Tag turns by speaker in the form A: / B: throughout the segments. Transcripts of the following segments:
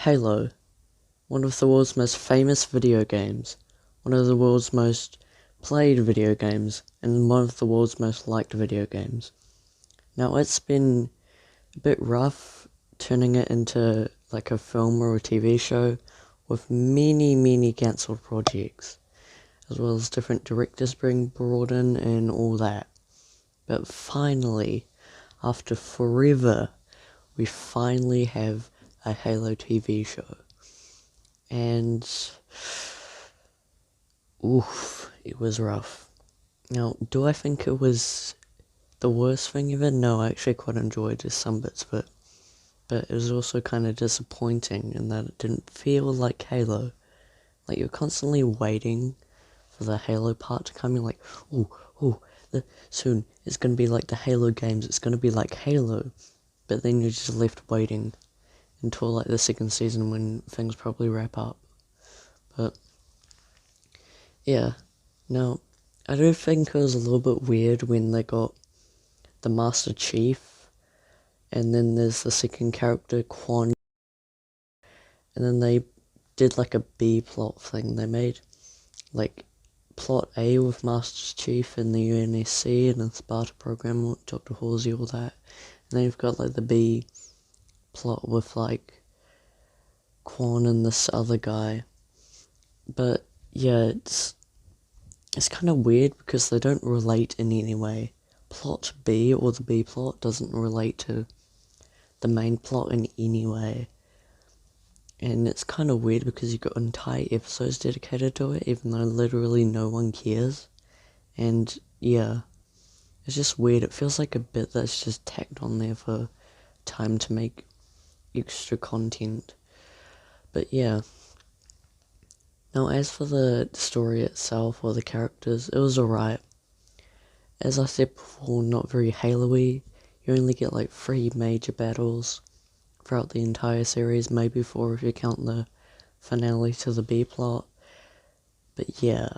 A: Halo, one of the world's most famous video games, one of the world's most played video games, and one of the world's most liked video games. Now, it's been a bit rough turning it into like a film or a TV show with many cancelled projects, as well as different directors being brought in and all that. But finally, after forever, we finally have a Halo TV show. And oof, it was rough. Now, do I think it was the worst thing ever? No, I actually quite enjoyed some bits of it. But it was also kind of disappointing in that it didn't feel like Halo. Like, you're constantly waiting for the Halo part to come. You're like, soon it's gonna be like the Halo games, it's gonna be like Halo. But then you're just left waiting until like the second season when things probably wrap up. But yeah, now I do think it was a little bit weird when they got the Master Chief, and then there's the second character, Quan, and then they did like a B plot thing. They made like plot A with Master Chief and the UNSC and the Sparta program with Dr. Halsey, all that, and then you've got like the B plot with like Quan and this other guy. But yeah, it's kind of weird because they don't relate in any way. Plot B or the B plot doesn't relate to the main plot in any way. And it's kind of weird because you've got entire episodes dedicated to it, even though literally no one cares. And yeah, it's just weird. It feels like a bit that's just tacked on there for time to make extra content. But yeah. Now, as for the story itself or the characters, it was alright. As I said before, not very Halo-y. You only get like 3 major battles throughout the entire series, maybe 4 if you count the finale to the B-plot. But yeah,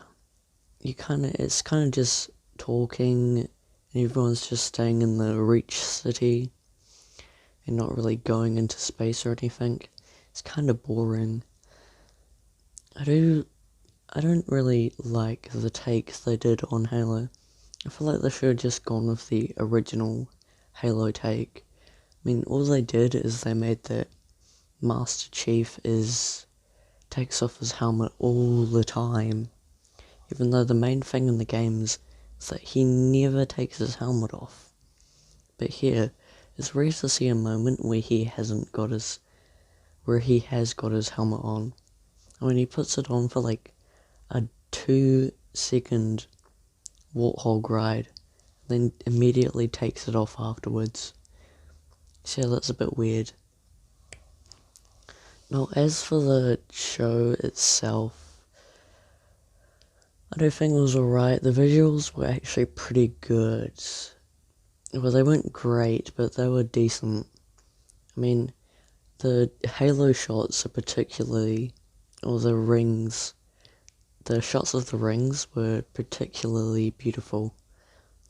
A: it's kind of just talking, and everyone's just staying in the Reach City, and not really going into space or anything. It's kind of boring. I don't really like the take they did on Halo. I feel like they should have just gone with the original Halo take. I mean, all they did is they made that Master Chief takes off his helmet all the time, even though the main thing in the games is that he never takes his helmet off. But here, it's rare to see a moment where he has got his helmet on. I mean, he puts it on for like a 2-second warthog ride, then immediately takes it off afterwards. So yeah, that's a bit weird. Now, as for the show itself, I do think it was alright. The visuals were actually pretty good. Well, they weren't great, but they were decent. I mean, the Halo shots are particularly, or the rings, the shots of the rings were particularly beautiful.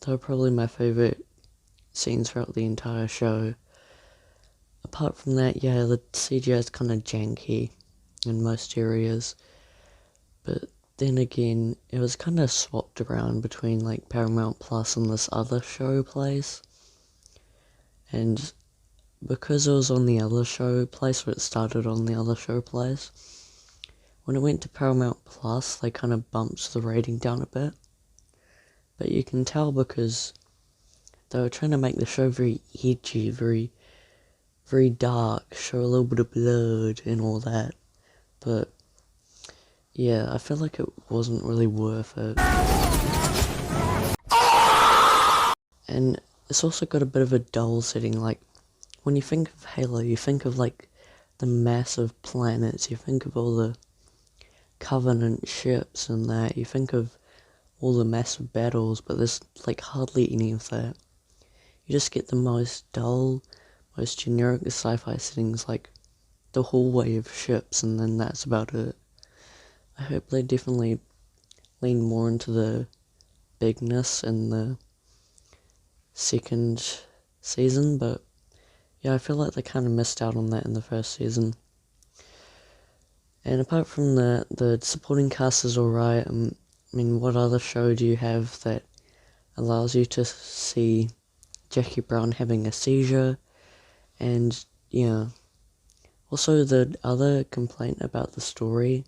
A: They were probably my favourite scenes throughout the entire show. Apart from that, yeah, the CGI is kind of janky in most areas. But then again, it was kind of swapped around between like Paramount Plus and this other show place. And because it was on the other show place, or it started on the other show place, when it went to Paramount Plus, they kind of bumped the rating down a bit. But you can tell because they were trying to make the show very edgy, very dark, show a little bit of blood and all that. But yeah, I feel like it wasn't really worth it. And it's also got a bit of a dull setting. Like, when you think of Halo, you think of like the massive planets, you think of all the Covenant ships and that, you think of all the massive battles, but there's like hardly any of that. You just get the most dull, most generic sci-fi settings, like the hallway of ships, and then that's about it. I hope they definitely lean more into the bigness in the second season, but yeah, I feel like they kind of missed out on that in the first season. And apart from that, the supporting cast is alright. I mean, what other show do you have that allows you to see Jackie Brown having a seizure? And, yeah. Also, the other complaint about the story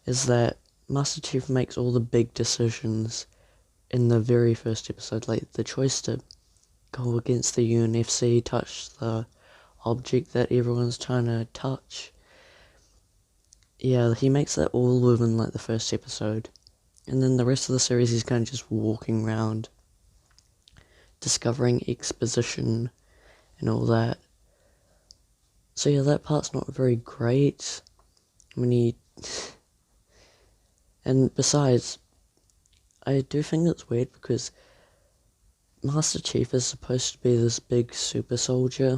A: is that Master Chief makes all the big decisions in the very first episode, like the choice to go against the UNFC, touch the object that everyone's trying to touch. Yeah, he makes that all within like the first episode. And then the rest of the series he's kind of just walking around, discovering exposition and all that. So yeah, that part's not very great. When he... And besides, I do think it's weird because Master Chief is supposed to be this big super soldier,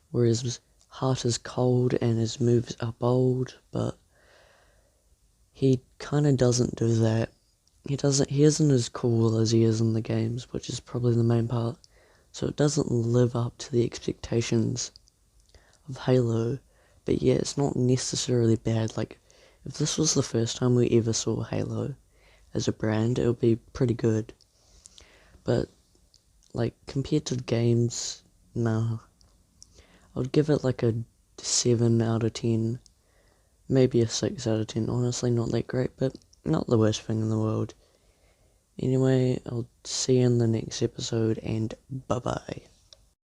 A: where his heart is cold and his moves are bold, but he kind of doesn't do that. He isn't as cool as he is in the games, which is probably the main part. So it doesn't live up to the expectations of Halo, but yeah, it's not necessarily bad. Like, if this was the first time we ever saw Halo as a brand, it would be pretty good. But, like, compared to the games, no. I would give it like a 7 out of 10. Maybe a 6 out of 10. Honestly, not that great, but not the worst thing in the world. Anyway, I'll see you in the next episode, and bye-bye.